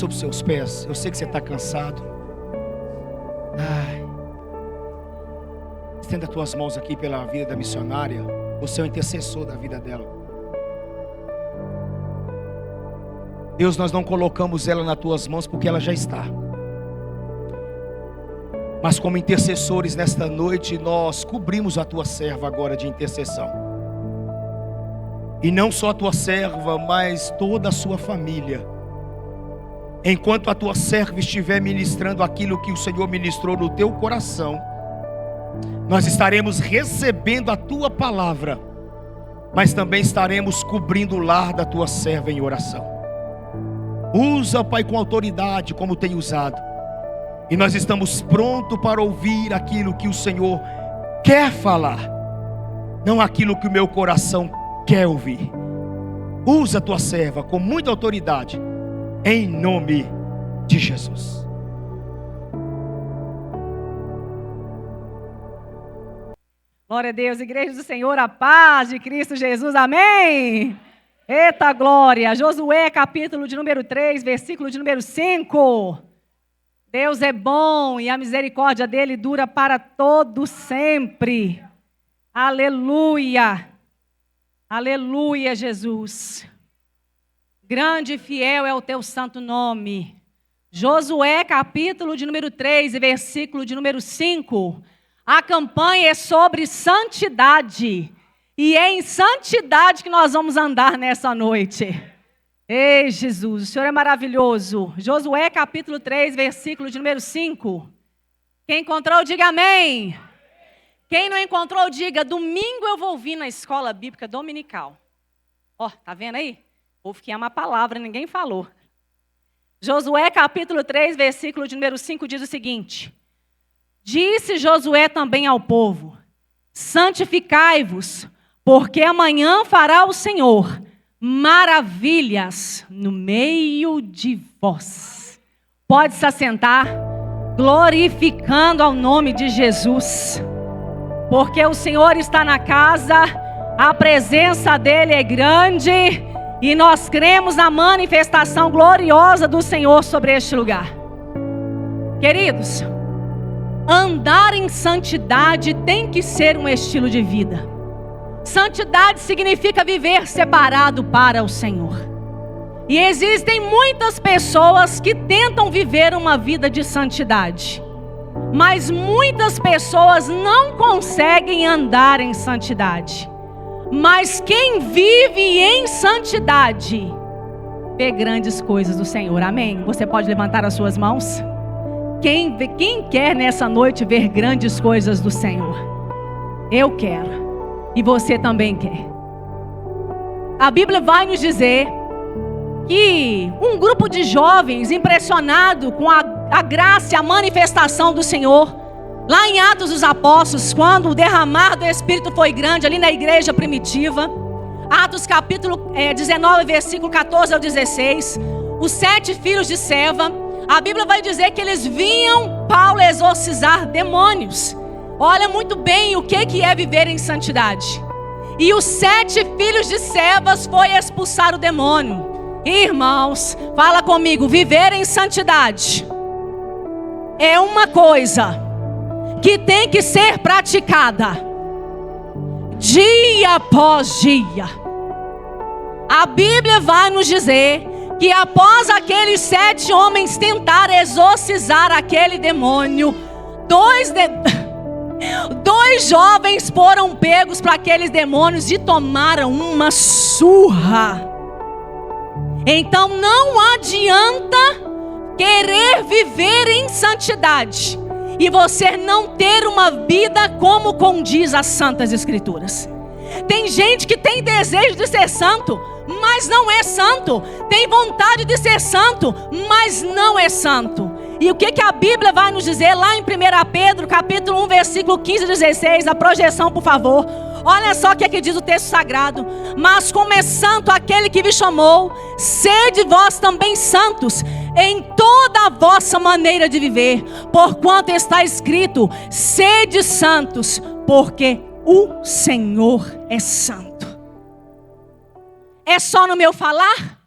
sobre os seus pés. Eu sei que você está cansado. Estenda as tuas mãos aqui pela vida da missionária. Você é o intercessor da vida dela. Deus, nós não colocamos ela nas tuas mãos porque ela já está. Mas como intercessores nesta noite, nós cobrimos a tua serva agora de intercessão. E não só a tua serva, mas toda a sua família. Enquanto a tua serva estiver ministrando aquilo que o Senhor ministrou no teu coração, nós estaremos recebendo a tua palavra, mas também estaremos cobrindo o lar da tua serva em oração. Usa, Pai, com autoridade como tem usado. E nós estamos prontos para ouvir aquilo que o Senhor quer falar, não aquilo que o meu coração quer ouvir. Usa a tua serva com muita autoridade, em nome de Jesus. Glória a Deus, igreja do Senhor, a paz de Cristo Jesus, amém? Eita glória! Josué, capítulo de número 3, versículo de número 5. Deus é bom e a misericórdia dele dura para todo sempre. Aleluia! Aleluia, Jesus. Grande e fiel é o teu santo nome. Josué, capítulo de número 3 e versículo de número 5. A campanha é sobre santidade. E é em santidade que nós vamos andar nessa noite. Ei, Jesus, o Senhor é maravilhoso. Josué, capítulo 3, versículo de número 5. Quem encontrou, diga amém. Quem não encontrou, diga, domingo eu vou vir na escola bíblica dominical. Ó, tá vendo aí? O povo que ama a palavra, ninguém falou. Josué, capítulo 3, versículo de número 5, diz o seguinte. Disse Josué também ao povo, santificai-vos, porque amanhã fará o Senhor maravilhas no meio de vós. Pode se assentar, glorificando ao nome de Jesus. Porque o Senhor está na casa, a presença dEle é grande, e nós cremos na manifestação gloriosa do Senhor sobre este lugar. Queridos, andar em santidade tem que ser um estilo de vida. Santidade significa viver separado para o Senhor. E existem muitas pessoas que tentam viver uma vida de santidade, mas muitas pessoas não conseguem andar em santidade. Mas quem vive em santidade vê grandes coisas do Senhor, amém? Você pode levantar as suas mãos? Quem quer nessa noite ver grandes coisas do Senhor? Eu quero. E você também quer. A Bíblia vai nos dizer que um grupo de jovens impressionado com a graça e a manifestação do Senhor, lá em Atos dos Apóstolos, quando o derramar do Espírito foi grande ali na igreja primitiva, Atos capítulo 19, versículo 14 ao 16, os 7 filhos de Seva, a Bíblia vai dizer que eles vinham Paulo exorcizar demônios. Olha muito bem o que é viver em santidade. E os 7 filhos de Sevas foi expulsar o demônio. Irmãos, fala comigo, viver em santidade é uma coisa que tem que ser praticada dia após dia. A Bíblia vai nos dizer que após aqueles 7 homens tentar exorcizar aquele demônio, dois jovens foram pegos para aqueles demônios e tomaram uma surra. Então não adianta querer viver em santidade e você não ter uma vida como condiz as Santas Escrituras. Tem gente que tem desejo de ser santo, mas não é santo. Tem vontade de ser santo, mas não é santo. E o que a Bíblia vai nos dizer lá em 1 Pedro, capítulo 1, versículo 15 e 16, a projeção, por favor. Olha só o que diz o texto sagrado. Mas como é santo aquele que vos chamou, sede vós também santos em toda a vossa maneira de viver, porquanto está escrito, sede santos, porque o Senhor é santo. É só no meu falar?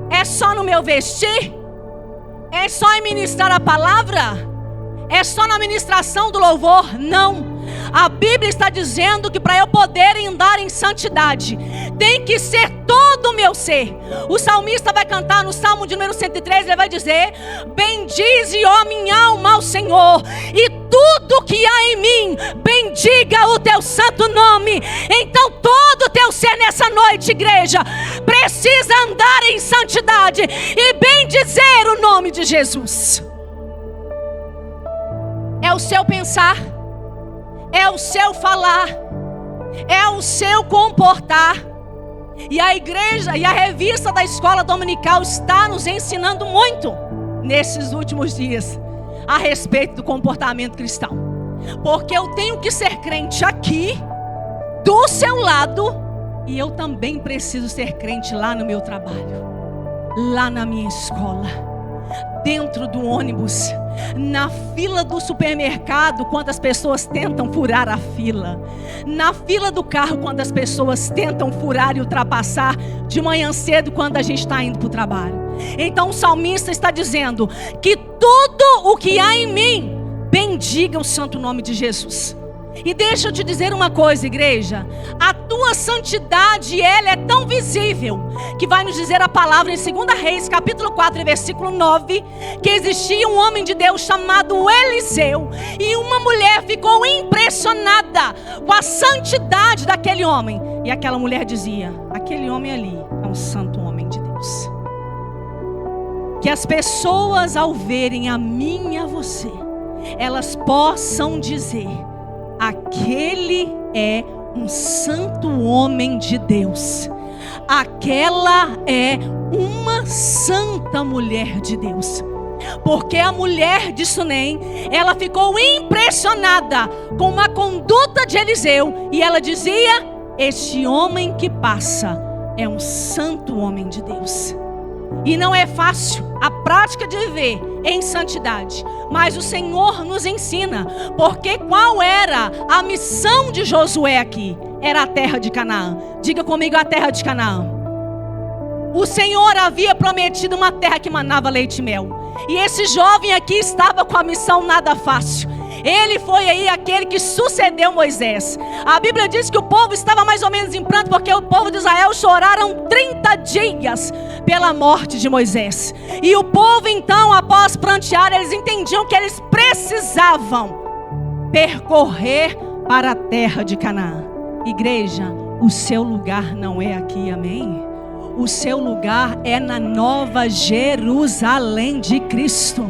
É só no meu vestir? É só em ministrar a palavra? É só na ministração do louvor? Não. A Bíblia está dizendo que para eu poder andar em santidade, tem que ser todo o meu ser. O salmista vai cantar no Salmo de número 103, ele vai dizer: bendize, ó minha alma, ao Senhor, e tudo que há em mim, bendiga o teu santo nome. Então todo o teu ser nessa noite, igreja, precisa andar em santidade e bendizer o nome de Jesus. É o seu pensar, é o seu falar, é o seu comportar. E a igreja e a revista da escola dominical está nos ensinando muito nesses últimos dias a respeito do comportamento cristão. Porque eu tenho que ser crente aqui, do seu lado, e eu também preciso ser crente lá no meu trabalho, lá na minha escola, dentro do ônibus, na fila do supermercado, quando as pessoas tentam furar a fila, na fila do carro, quando as pessoas tentam furar e ultrapassar, de manhã cedo, quando a gente está indo para o trabalho. Então o salmista está dizendo que tudo o que há em mim, bendiga o santo nome de Jesus. E deixa eu te dizer uma coisa, igreja, a tua santidade, ela é tão visível, que vai nos dizer a palavra em 2 Reis, capítulo 4, versículo 9, que existia um homem de Deus chamado Eliseu, e uma mulher ficou impressionada com a santidade daquele homem, e aquela mulher dizia: aquele homem ali é um santo homem de Deus. Que as pessoas, ao verem a mim e a você, elas possam dizer: aquele é um santo homem de Deus. Aquela é uma santa mulher de Deus. Porque a mulher de Sunem, ela ficou impressionada com a conduta de Eliseu. E ela dizia: este homem que passa é um santo homem de Deus. E não é fácil a prática de viver em santidade, mas o Senhor nos ensina, porque qual era a missão de Josué aqui? Era a terra de Canaã. Diga comigo: a terra de Canaã. O Senhor havia prometido uma terra que manava leite e mel, e esse jovem aqui estava com a missão nada fácil. Ele foi aí aquele que sucedeu Moisés. A Bíblia diz que o povo estava mais ou menos em pranto, porque o povo de Israel choraram 30 dias pela morte de Moisés. E o povo então, após prantear, eles entendiam que eles precisavam percorrer para a terra de Canaã. Igreja, o seu lugar não é aqui, amém? O seu lugar é na Nova Jerusalém de Cristo.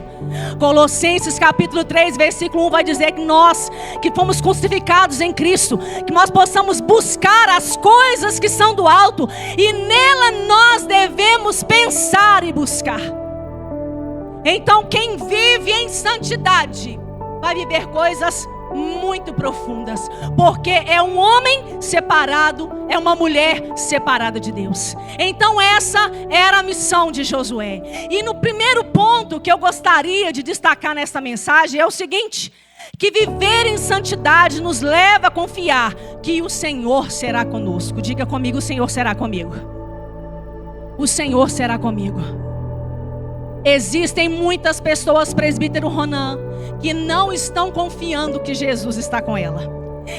Colossenses capítulo 3, versículo 1 vai dizer que nós que fomos crucificados em Cristo, que nós possamos buscar as coisas que são do alto, e nela nós devemos pensar e buscar. Então quem vive em santidade vai viver coisas muito profundas, porque é um homem separado, é uma mulher separada de Deus. Então essa era a missão de Josué. E no primeiro ponto que eu gostaria de destacar nesta mensagem é o seguinte: que viver em santidade nos leva a confiar que o Senhor será conosco. Diga comigo: o Senhor será comigo. O Senhor será comigo. Existem muitas pessoas, presbítero Ronan, que não estão confiando que Jesus está com ela.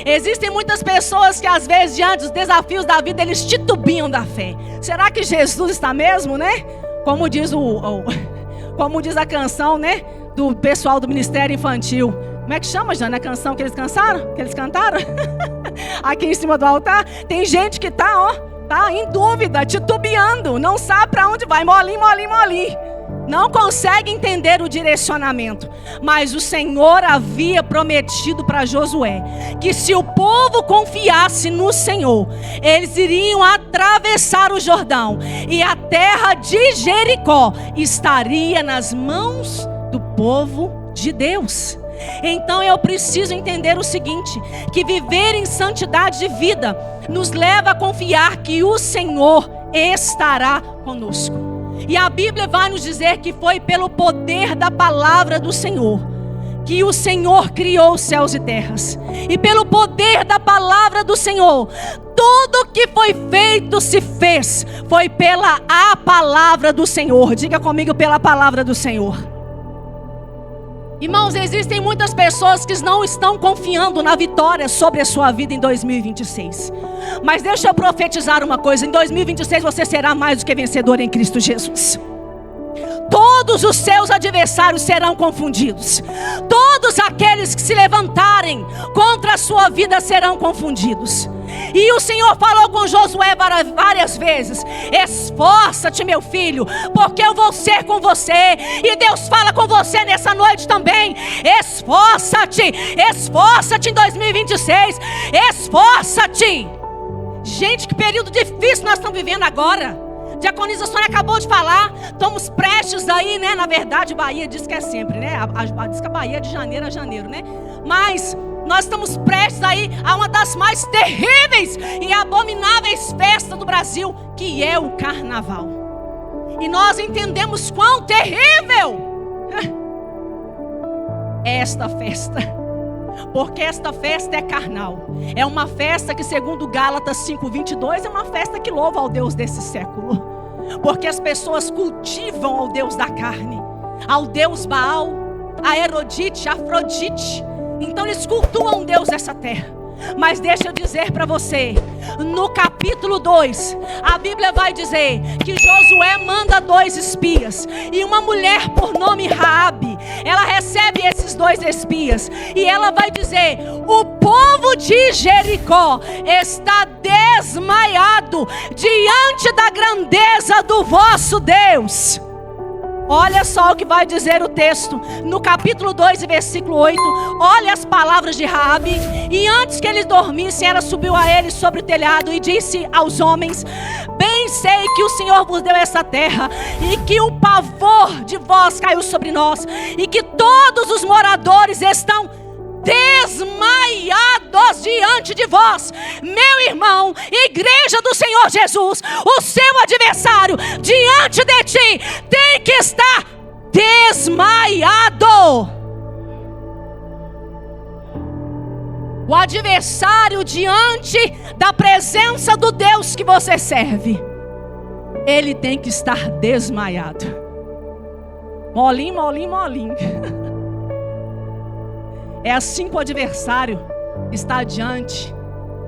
Existem muitas pessoas que às vezes, diante dos desafios da vida, eles titubeam da fé. Será que Jesus está mesmo, né? Como diz como diz a canção, né, do pessoal do Ministério Infantil. Como é que chama, Jana, a canção que eles cantaram? Aqui em cima do altar. Tem gente que tá em dúvida, titubeando, não sabe para onde vai, molinho. Não consegue entender o direcionamento. Mas o Senhor havia prometido para Josué que se o povo confiasse no Senhor, eles iriam atravessar o Jordão, e a terra de Jericó estaria nas mãos do povo de Deus. Então eu preciso entender o seguinte: que viver em santidade de vida nos leva a confiar que o Senhor estará conosco. E a Bíblia vai nos dizer que foi pelo poder da palavra do Senhor que o Senhor criou os céus e terras. E pelo poder da palavra do Senhor, tudo que foi feito se fez. Foi pela a palavra do Senhor. Diga comigo: pela palavra do Senhor. Irmãos, existem muitas pessoas que não estão confiando na vitória sobre a sua vida em 2026. Mas deixa eu profetizar uma coisa: em 2026 você será mais do que vencedor em Cristo Jesus. Todos os seus adversários serão confundidos. Todos aqueles que se levantarem contra a sua vida serão confundidos. E o Senhor falou com Josué várias vezes: esforça-te, meu filho, porque eu vou ser com você. E Deus fala com você nessa noite também: esforça-te, esforça-te em 2026, esforça-te. Gente, que período difícil nós estamos vivendo agora. Diaconisa Sônia acabou de falar, estamos prestes aí, né? Na verdade, Bahia diz que é sempre, né? Diz que a Bahia é de janeiro a janeiro, né? Mas nós estamos prestes aí a uma das mais terríveis e abomináveis festas do Brasil, que é o Carnaval. E nós entendemos quão terrível é esta festa. Porque esta festa é carnal. É uma festa que, segundo Gálatas 5:22, é uma festa que louva ao Deus desse século. Porque as pessoas cultivam ao Deus da carne, ao Deus Baal, a Herodite, a Afrodite. Então eles cultuam um Deus dessa terra. Mas deixa eu dizer para você, no capítulo 2, a Bíblia vai dizer que Josué manda 2 espias. E uma mulher por nome Raabe, ela recebe esses 2 espias. E ela vai dizer: o povo de Jericó está desmaiado diante da grandeza do vosso Deus. Olha só o que vai dizer o texto, no capítulo 2, versículo 8. Olha as palavras de Raabe. E antes que eles dormissem, ela subiu a eles sobre o telhado e disse aos homens: bem sei que o Senhor vos deu essa terra, e que o pavor de vós caiu sobre nós, e que todos os moradores estão desmaiados diante de vós. Meu irmão, igreja do Senhor Jesus, o seu adversário diante de ti tem que estar desmaiado. O adversário diante da presença do Deus que você serve, ele tem que estar desmaiado. Molinho, molinho, molinho. É assim que o adversário está diante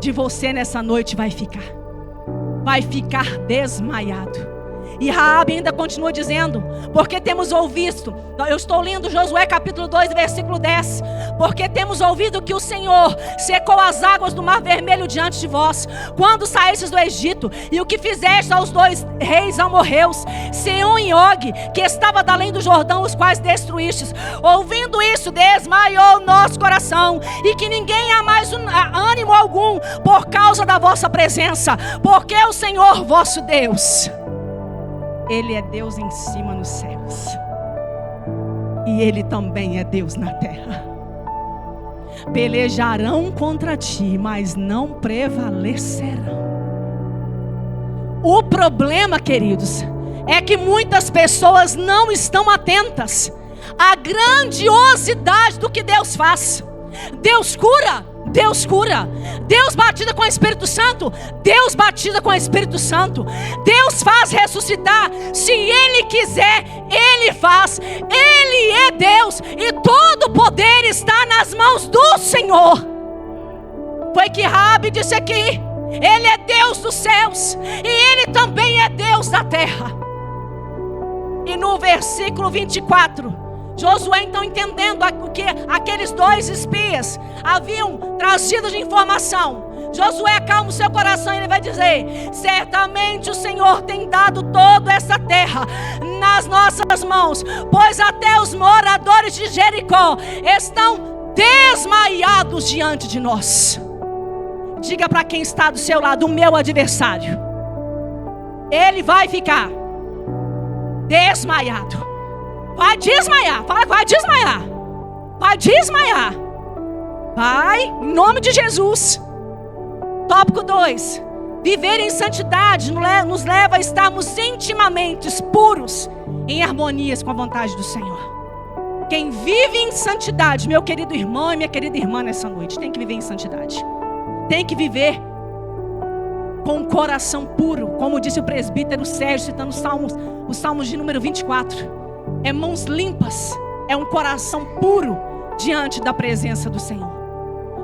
de você nessa noite vai ficar desmaiado. E Raabe ainda continua dizendo: porque temos ouvido, eu estou lendo Josué capítulo 2, versículo 10. Porque temos ouvido que o Senhor secou as águas do mar vermelho diante de vós, quando saístes do Egito, e o que fizeste aos 2 reis amorreus, Seom e Og, que estava da além do Jordão, os quais destruístes. Ouvindo isso, desmaiou o nosso coração, e que ninguém há mais ânimo algum por causa da vossa presença, porque o Senhor vosso Deus, Ele é Deus em cima nos céus, e Ele também é Deus na terra. Pelejarão contra ti, mas não prevalecerão. O problema, queridos, é que muitas pessoas não estão atentas à grandiosidade do que Deus faz. Deus cura, Deus cura. Deus batida com o Espírito Santo, Deus batida com o Espírito Santo. Deus faz ressuscitar, se Ele quiser, Ele faz. Ele é Deus, e todo o poder está nas mãos do Senhor. Foi que Raabe disse aqui: Ele é Deus dos céus, e Ele também é Deus da terra. E no versículo 24, Josué então, entendendo o que aqueles 2 espias haviam trazido de informação, Josué acalma o seu coração e ele vai dizer: certamente o Senhor tem dado toda essa terra nas nossas mãos, pois até os moradores de Jericó estão desmaiados diante de nós. Diga para quem está do seu lado: o meu adversário, ele vai ficar desmaiado. Vai desmaiar, fala, vai desmaiar. Vai desmaiar. Vai, em nome de Jesus. Tópico 2: viver em santidade nos leva a estarmos intimamente puros, em harmonias com a vontade do Senhor. Quem vive em santidade, meu querido irmão e minha querida irmã, nessa noite, tem que viver em santidade. Tem que viver com o coração puro, como disse o presbítero Sérgio, citando os salmos de número 24. É mãos limpas, é um coração puro diante da presença do Senhor.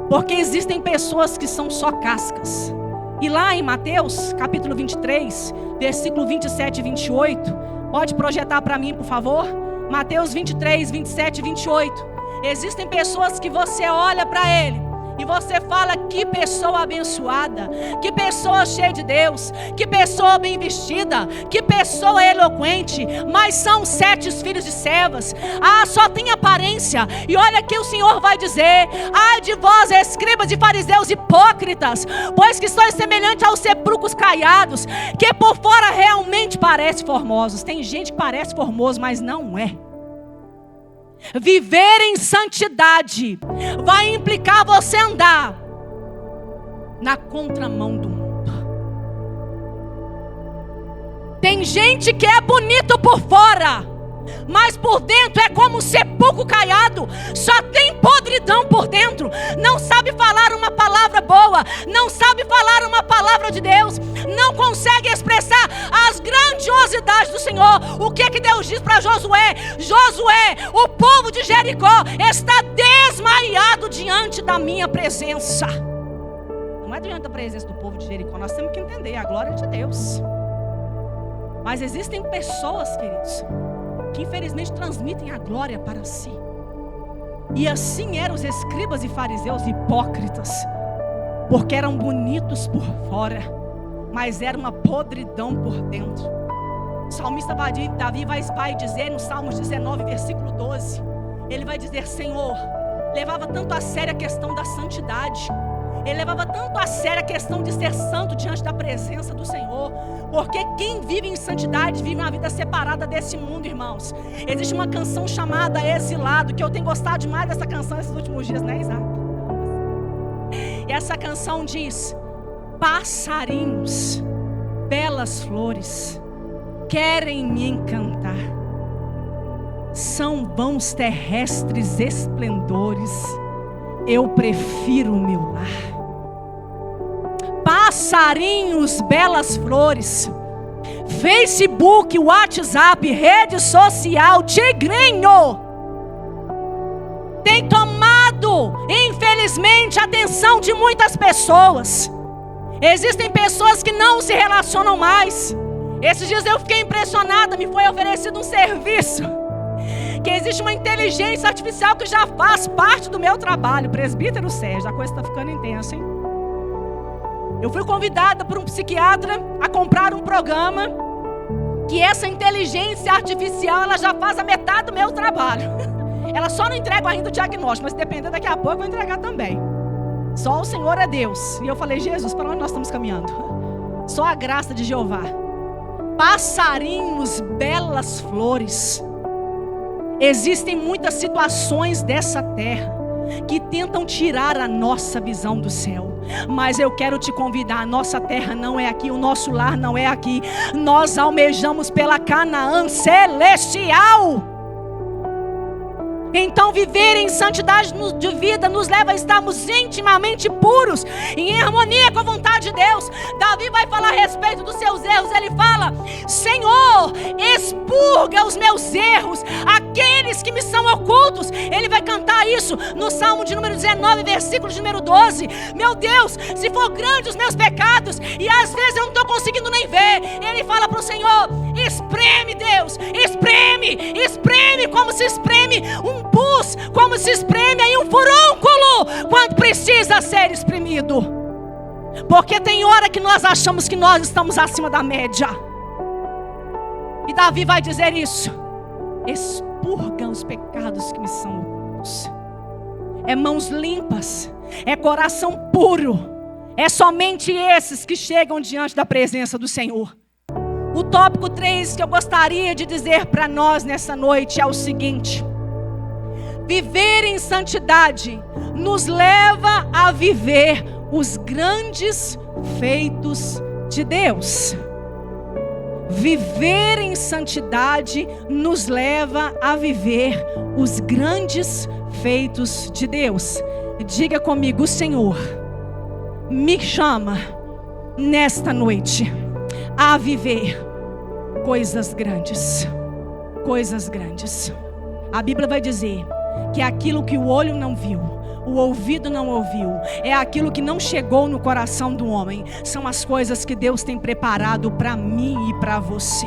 Porque existem pessoas que são só cascas. E lá em Mateus, capítulo 23, versículo 27 e 28, pode projetar para mim, por favor? Mateus 23, 27 e 28. Existem pessoas que você olha para ele e você fala: que pessoa abençoada, que pessoa cheia de Deus, que pessoa bem vestida, que pessoa eloquente, mas são 7 filhos de servas. Só tem aparência. E olha que o Senhor vai dizer: ai de vós, escribas e fariseus hipócritas, pois que sois semelhantes aos sepulcros caiados, que por fora realmente parecem formosos. Tem gente que parece formoso, mas não é. Viver em santidade vai implicar você andar na contramão do mundo. Tem gente que é bonito por fora, mas por dentro é como um sepulcro caiado. Só tem podridão por dentro. Não sabe falar uma palavra boa, não sabe falar uma palavra de Deus, não consegue expressar as grandiosidades do Senhor. O que é que Deus diz para Josué? Josué, o povo de Jericó está desmaiado diante da minha presença. Não é diante da presença do povo de Jericó, nós temos que entender a glória de Deus. Mas existem pessoas, queridos, que infelizmente transmitem a glória para si. E assim eram os escribas e fariseus hipócritas, porque eram bonitos por fora, mas era uma podridão por dentro. O salmista Davi vai dizer no Salmos 19, versículo 12, ele vai dizer: Senhor, levava tanto a sério a questão da santidade, ele levava tanto a sério a questão de ser santo diante da presença do Senhor, porque quem vive em santidade vive uma vida separada desse mundo, irmãos. Existe uma canção chamada Exilado, que eu tenho gostado demais dessa canção esses últimos dias, né, Isaac? E essa canção diz: passarinhos, belas flores, querem me encantar, são vãos terrestres esplendores, eu prefiro o meu lar. Passarinhos, belas flores, Facebook, WhatsApp, rede social, tigrinho, tem tomado, infelizmente, a atenção de muitas pessoas. Existem pessoas que não se relacionam mais. Esses dias eu fiquei impressionada, me foi oferecido um serviço, que existe uma inteligência artificial que já faz parte do meu trabalho. Presbítero Sérgio, a coisa está ficando intensa, hein? Eu fui convidada por um psiquiatra a comprar um programa que essa inteligência artificial, ela já faz a metade do meu trabalho. Ela só não entrega ainda o diagnóstico, mas se depender, daqui a pouco eu vou entregar também. Só o Senhor é Deus. E eu falei: Jesus, para onde nós estamos caminhando? Só a graça de Jeová. Passarinhos, belas flores. Existem muitas situações dessa terra que tentam tirar a nossa visão do céu. Mas eu quero te convidar: a nossa terra não é aqui, o nosso lar não é aqui. Nós almejamos pela Canaã celestial. Então viver em santidade de vida nos leva a estarmos intimamente puros, em harmonia com a vontade de Deus. Davi vai falar a respeito dos seus erros. Ele fala: Senhor, expurga os meus erros, aqueles que me são ocultos. Ele vai cantar isso no Salmo de número 19, versículo de número 12. Meu Deus, se for grande os meus pecados, e às vezes eu não estou conseguindo nem ver, ele fala para o Senhor: espreme, Deus, espreme, espreme, como se espreme um pus, como se espreme aí um furúnculo quando precisa ser espremido. Porque tem hora que nós achamos que nós estamos acima da média. E Davi vai dizer isso: expurga os pecados que me são ocultos. É mãos limpas, é coração puro. É somente esses que chegam diante da presença do Senhor. O tópico 3 que eu gostaria de dizer para nós nessa noite é o seguinte: viver em santidade nos leva a viver os grandes feitos de Deus. Viver em santidade nos leva a viver os grandes feitos de Deus. Diga comigo: o Senhor me chama nesta noite a viver coisas grandes. Coisas grandes. A Bíblia vai dizer que aquilo que o olho não viu, o ouvido não ouviu, é aquilo que não chegou no coração do homem, são as coisas que Deus tem preparado para mim e para você.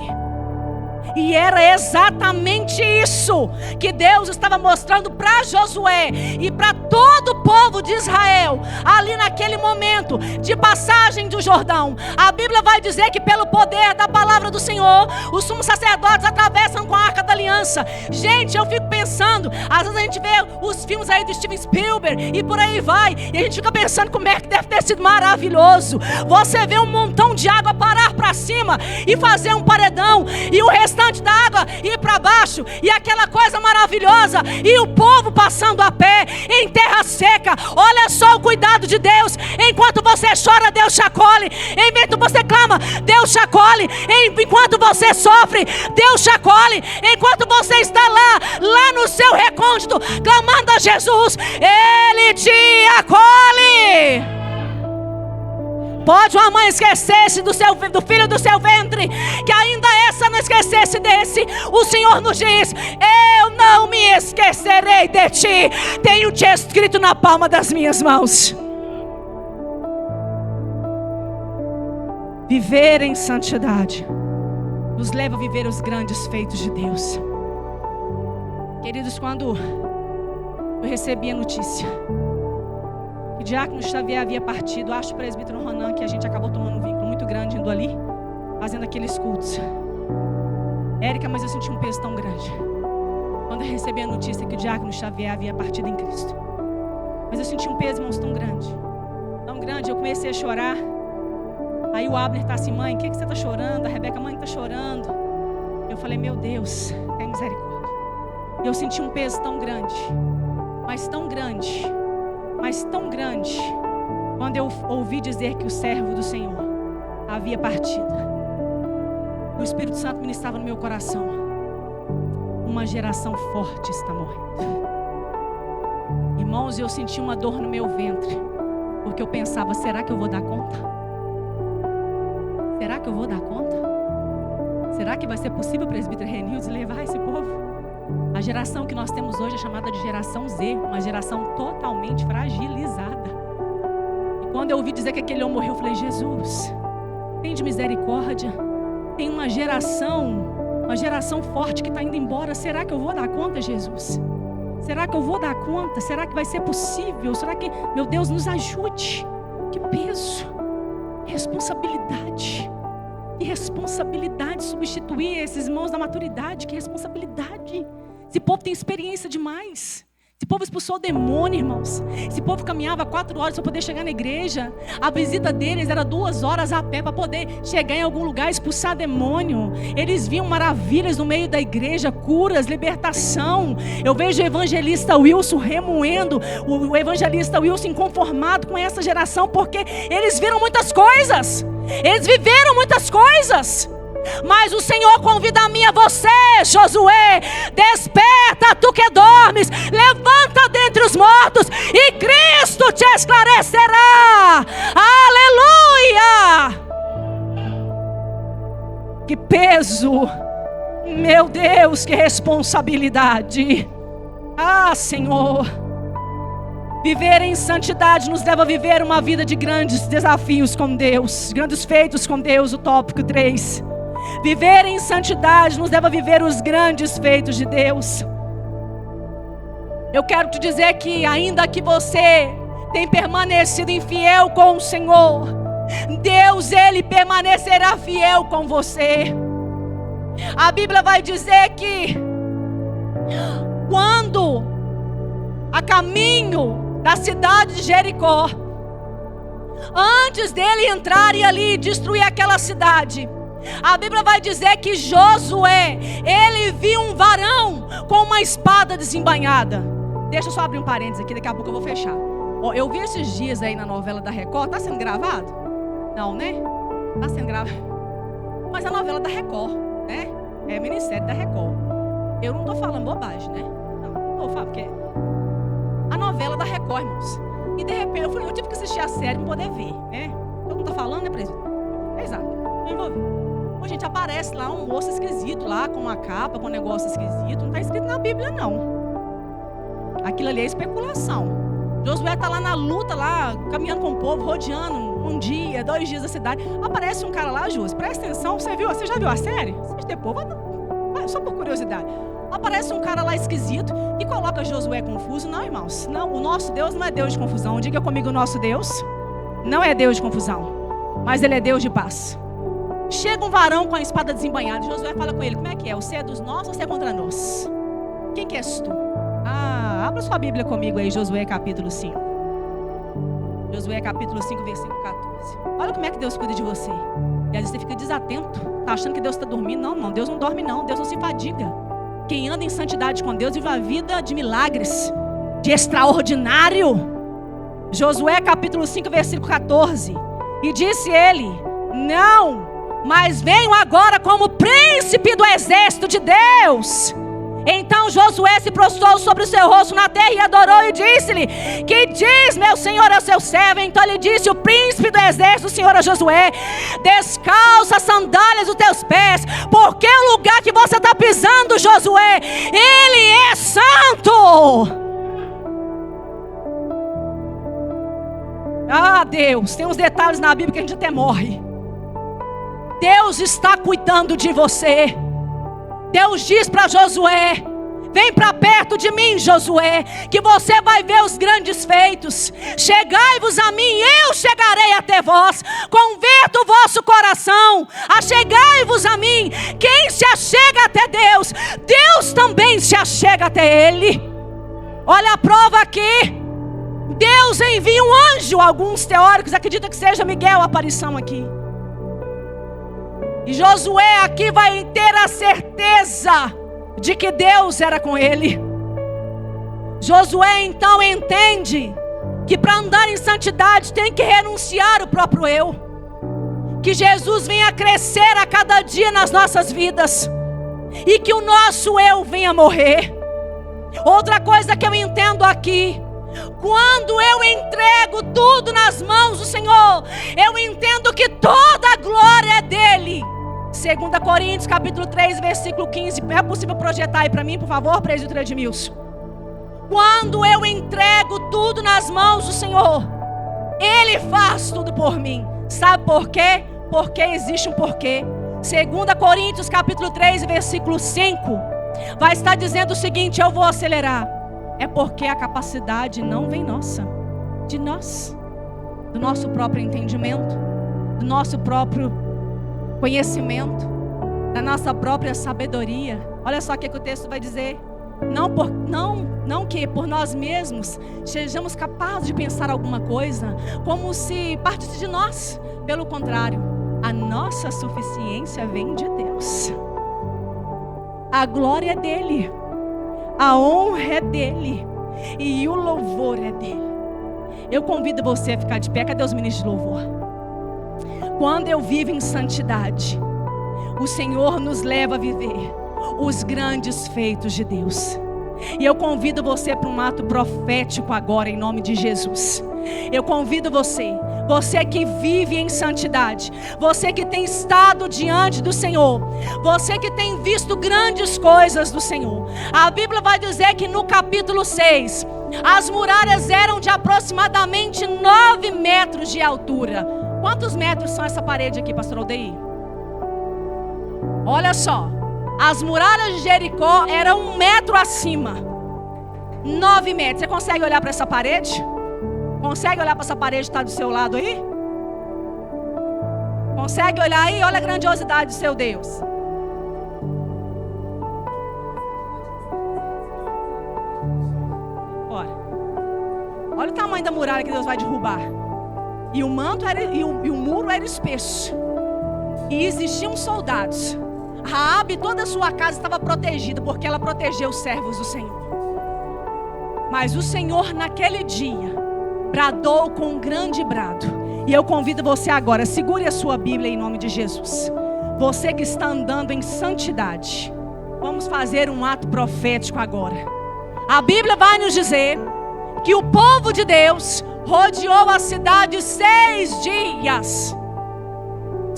E era exatamente isso que Deus estava mostrando para Josué e para todo o povo de Israel, ali naquele momento de passagem do Jordão. A Bíblia vai dizer que pelo poder da palavra do Senhor, os sumos sacerdotes atravessam com a Arca da Aliança. Gente, eu fico pensando, às vezes a gente vê os filmes aí do Steven Spielberg e por aí vai, e a gente fica pensando como é que deve ter sido maravilhoso. Você vê um montão de água parar para cima e fazer um paredão, e o restante da água ir para baixo, e aquela coisa maravilhosa, e o povo passando a pé em terra seca. Olha só o cuidado de Deus. Enquanto você chora, Deus chacoalhe. Enquanto você clama, Deus chacoalhe. Enquanto você sofre, Deus chacoalhe. Enquanto você está lá no seu recôndito, clamando a Jesus, Ele te acolhe. Pode uma mãe esquecer-se do filho do seu ventre, que ainda essa não esquecesse desse. O Senhor nos diz: eu não me esquecerei de ti, tenho te escrito na palma das minhas mãos. Viver em santidade nos leva a viver os grandes feitos de Deus. Queridos, quando eu recebi a notícia que o diácono Xavier havia partido, acho o presbítero Ronan, que a gente acabou tomando um vínculo muito grande indo ali, fazendo aqueles cultos. Érica, mas eu senti um peso tão grande quando eu recebi a notícia que o diácono Xavier havia partido em Cristo. Mas eu senti um peso, irmãos, tão grande, eu comecei a chorar. Aí o Abner está assim: mãe, o que você está chorando? A Rebeca: mãe, está chorando. Eu falei: meu Deus, tem misericórdia. E eu senti um peso tão grande, mas tão grande, quando eu ouvi dizer que o servo do Senhor havia partido. O Espírito Santo ministrava no meu coração: uma geração forte está morrendo. Irmãos, eu senti uma dor no meu ventre, porque eu pensava: será que eu vou dar conta? Será que eu vou dar conta? Será que vai ser possível, presbítero Renildes, levar esse povo? A geração que nós temos hoje é chamada de geração Z, uma geração totalmente fragilizada. E quando eu ouvi dizer que aquele homem morreu, eu falei: Jesus, tem de misericórdia. Tem uma geração forte que está indo embora. Será que eu vou dar conta, Jesus? Será que eu vou dar conta? Será que vai ser possível? Será que, meu Deus, nos ajude? Que peso, responsabilidade. Que responsabilidade substituir esses irmãos da maturidade. Que responsabilidade. Esse povo tem experiência demais. Esse povo expulsou o demônio, irmãos. Esse povo caminhava 4 horas para poder chegar na igreja. A visita deles era 2 horas a pé para poder chegar em algum lugar e expulsar demônio. Eles viam maravilhas no meio da igreja, curas, libertação. Eu vejo o evangelista Wilson remoendo, o evangelista Wilson inconformado com essa geração, porque eles viram muitas coisas. Eles viveram muitas coisas. Mas o Senhor convida a mim e a você, Josué: desperta, tu que dormes, levanta dentre os mortos e Cristo te esclarecerá. Aleluia! Que peso, meu Deus, que responsabilidade. Ah, Senhor, viver em santidade nos leva a viver uma vida de grandes desafios com Deus, grandes feitos com Deus, o tópico 3. Viver em santidade nos leva a viver os grandes feitos de Deus. Eu quero te dizer que ainda que você tenha permanecido infiel com o Senhor, Deus, Ele permanecerá fiel com você. A Bíblia vai dizer que quando a caminho da cidade de Jericó, antes dele entrar e ali destruir aquela cidade, a Bíblia vai dizer que Josué, ele viu um varão com uma espada desembainhada. Deixa eu só abrir um parênteses aqui, daqui a pouco eu vou fechar. Eu vi esses dias aí na novela da Record. Está sendo gravado? Não, né? Está sendo gravado. Mas a novela da Record, né? É Ministério da Record. Eu não estou falando bobagem, né? Não estou falando, porque a novela da Record, irmãos. E de repente eu tive que assistir a série para poder ver, né? Todo mundo está falando, né, presidente? Exato, me envolvi. Pô, gente, aparece lá um moço esquisito lá, com uma capa, com um negócio esquisito. Não está escrito na Bíblia, não. Aquilo ali é especulação. Josué está lá na luta, lá, caminhando com o povo, rodeando um dia, 2 dias da cidade. Aparece um cara lá, Josué, presta atenção, você já viu a série? Assiste depois, só por curiosidade. Aparece um cara lá esquisito e coloca Josué confuso. Não, irmãos, não, o nosso Deus não é Deus de confusão. Diga comigo, o nosso Deus não é Deus de confusão, mas Ele é Deus de paz. Chega um varão com a espada desembainhada. Josué fala com ele, como é que é? Você é dos nossos ou você é contra nós? Quem que és tu? Abra sua Bíblia comigo aí, Josué capítulo 5. Josué capítulo 5, versículo 14. Olha como é que Deus cuida de você. E às vezes você fica desatento, tá achando que Deus está dormindo. Não, irmão, Deus não dorme não, Deus não se fadiga. Quem anda em santidade com Deus vive a vida de milagres, de extraordinário. Josué capítulo 5, versículo 14. E disse ele, não, mas venho agora como príncipe do exército de Deus. Então Josué se prostrou sobre o seu rosto na terra e adorou e disse-lhe, que diz meu senhor ao seu servo? Então lhe disse o príncipe do exército, o senhor a Josué, descalça as sandálias dos teus pés, porque o lugar que você está pisando, Josué, ele é santo. Deus, tem uns detalhes na Bíblia que a gente até morre. Deus está cuidando de você. Deus diz para Josué, vem para perto de mim, Josué, que você vai ver os grandes feitos. Chegai-vos a mim, eu chegarei até vós. Converta o vosso coração, achegai-vos a mim. Quem se achega até Deus, Deus também se achega até Ele. Olha a prova aqui. Deus envia um anjo. Alguns teóricos acreditam que seja Miguel a aparição aqui. E Josué aqui vai ter a certeza de que Deus era com ele. Josué então entende que para andar em santidade tem que renunciar o próprio eu. Que Jesus venha crescer a cada dia nas nossas vidas. E que o nosso eu venha morrer. Outra coisa que eu entendo aqui, quando eu entrego tudo nas mãos do Senhor, eu entendo que toda a glória é dele. 2 Coríntios capítulo 3, versículo 15. É possível projetar aí para mim, por favor, presbítero Edmilson? Quando eu entrego tudo nas mãos do Senhor, Ele faz tudo por mim. Sabe por quê? Porque existe um porquê. 2 Coríntios capítulo 3, versículo 5 vai estar dizendo o seguinte, eu vou acelerar. É porque a capacidade não vem nossa, de nós, do nosso próprio entendimento, do nosso próprio conhecimento, da nossa própria sabedoria. Olha só o que o texto vai dizer. Não que por nós mesmos sejamos capazes de pensar alguma coisa, como se partisse de nós. Pelo contrário, a nossa suficiência vem de Deus. A glória é dele, a honra é dele e o louvor é dele. Eu convido você a ficar de pé. Cadê os ministros de louvor? Quando eu vivo em santidade, o Senhor nos leva a viver os grandes feitos de Deus. E eu convido você para um ato profético agora, em nome de Jesus. Eu convido você que vive em santidade, você que tem estado diante do Senhor, você que tem visto grandes coisas do Senhor. A Bíblia vai dizer que no capítulo 6, as muralhas eram de aproximadamente 9 metros de altura. Quantos metros são essa parede aqui, pastor Aldeir? Olha só, as muralhas de Jericó eram 1 metro acima, 9 metros. Você consegue olhar para essa parede? Consegue olhar para essa parede que está do seu lado aí? Consegue olhar aí? Olha a grandiosidade do seu Deus. Olha o tamanho da muralha que Deus vai derrubar. E o manto era, e o muro era espesso. E existiam soldados. Raabe, toda a sua casa estava protegida, porque ela protegeu os servos do Senhor. Mas o Senhor naquele dia bradou com um grande brado. E eu convido você agora, segure a sua Bíblia em nome de Jesus. Você que está andando em santidade, vamos fazer um ato profético agora. A Bíblia vai nos dizer que o povo de Deus rodeou a cidade 6 dias.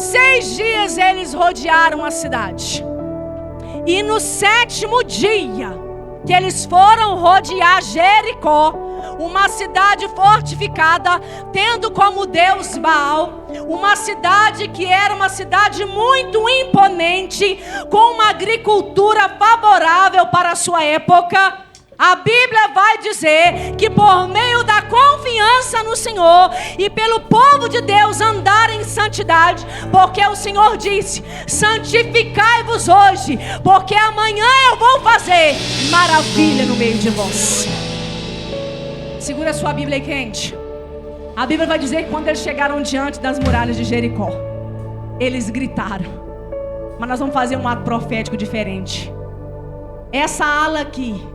6 dias eles rodearam a cidade. E no 7º dia que eles foram rodear Jericó, uma cidade fortificada, tendo como Deus Baal, uma cidade que era uma cidade muito imponente, com uma agricultura favorável para a sua época. A Bíblia vai dizer que por meio da confiança no Senhor e pelo povo de Deus andar em santidade, porque o Senhor disse: santificai-vos hoje, porque amanhã eu vou fazer maravilha no meio de vós. Segura a sua Bíblia aí, quente. A Bíblia vai dizer que quando eles chegaram diante das muralhas de Jericó, eles gritaram. Mas nós vamos fazer um ato profético diferente. Essa ala aqui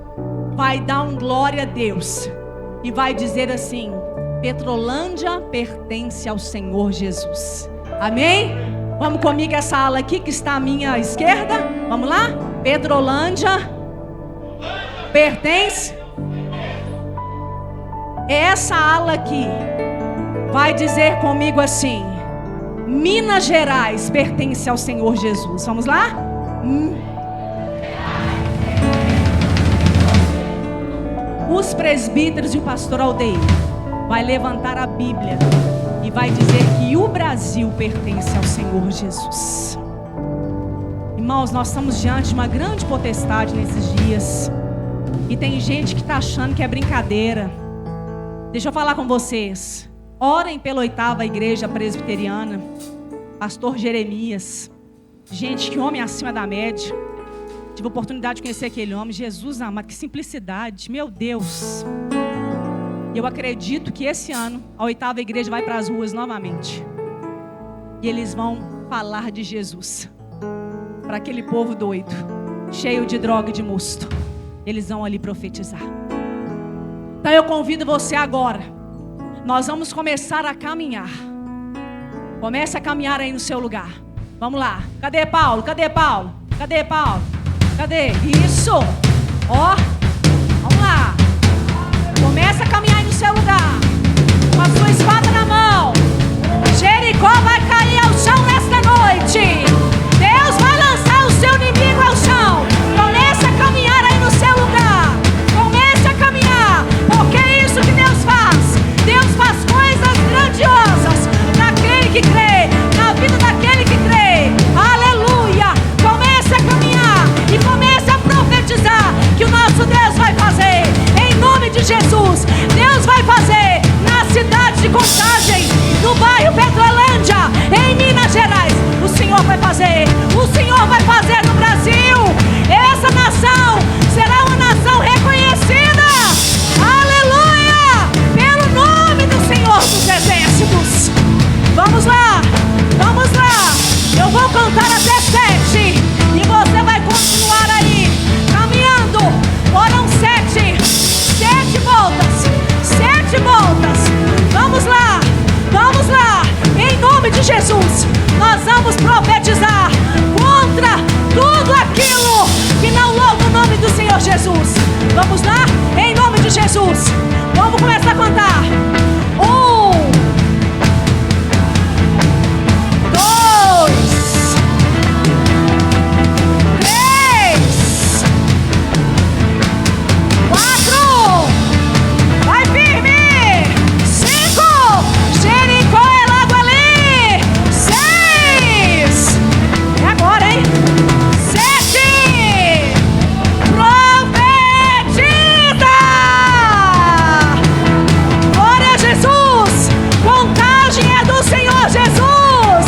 vai dar um glória a Deus e vai dizer assim: Petrolândia pertence ao Senhor Jesus. Amém? Vamos comigo, essa ala aqui que está à minha esquerda. Vamos lá? Petrolândia pertence. Essa ala aqui vai dizer comigo assim: Minas Gerais pertence ao Senhor Jesus. Vamos lá? Os presbíteros e o pastor Aldeir vai levantar a Bíblia e vai dizer que o Brasil pertence ao Senhor Jesus. Irmãos, nós estamos diante de uma grande potestade nesses dias. E tem gente que está achando que é brincadeira. Deixa eu falar com vocês. Orem pela 8ª igreja presbiteriana. Pastor Jeremias. Gente, que homem acima da média. Tive a oportunidade de conhecer aquele homem. Jesus amado, que simplicidade. Meu Deus. Eu acredito que esse ano a 8ª igreja vai para as ruas novamente. E eles vão falar de Jesus para aquele povo doido, cheio de droga e de mosto. Eles vão ali profetizar. Então eu convido você agora. Nós vamos começar a caminhar. Comece a caminhar aí no seu lugar. Vamos lá. Cadê Paulo? Cadê Paulo? Cadê Paulo? Cadê? Isso. Ó. Vamos lá. Começa a caminhar aí no seu lugar. Com a sua espada na mão. Jericó vai cair ao chão nesta noite. Deus vai lançar o seu inimigo ao chão. Comece a caminhar aí no seu lugar. Comece a caminhar. Porque é isso que Deus faz. Deus faz coisas grandiosas naquele que crê, na vida daquele que crê. Aleluia. Comece a caminhar e comece a profetizar que o nosso Deus vai fazer. Em nome de Jesus. Deus vai fazer na cidade de Contagem, no bairro Petrolândia, em Minas Gerais. O Senhor vai fazer. O Senhor vai fazer no Brasil. Essa nação será uma nação reconhecida. Aleluia! Pelo nome do Senhor dos Exércitos. Vamos lá. Vamos lá. Eu vou contar até 7 e você vai continuar aí caminhando. Foram 7 voltas. 7 voltas. Vamos lá. Vamos lá. Em nome de Jesus, nós vamos profetizar contra tudo aquilo que não louva o nome do Senhor Jesus. Vamos lá? Em nome de Jesus. Vamos começar a contar. 1, 2, 3, 4. Vai firme. 5. Jericó é logo ali. 6. É agora, hein? 7. Profetiza. Glória a Jesus. Contagem é do Senhor Jesus.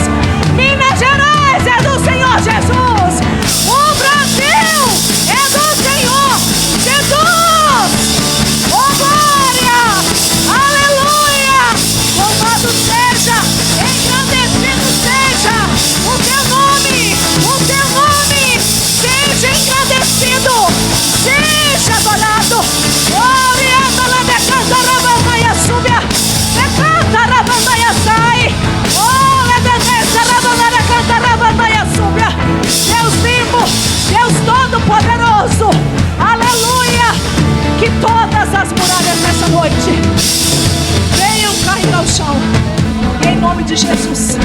Minas Gerais é do Senhor Jesus. O Brasil é do Senhor Jesus. Oh, glória. Aleluia. Louvado seja, engrandecido seja o teu nome. O teu nome seja engrandecido, seja adorado. Glória a Deus. Decanta rabandaia súbia. Decanta rabandaia sai. Oh, lebeneza rabandaia canta rabandaia súbia. Deus vivo, Deus todo-poderoso. Aleluia. Que todas as muralhas nessa noite venham cair ao chão. Em nome de Jesus.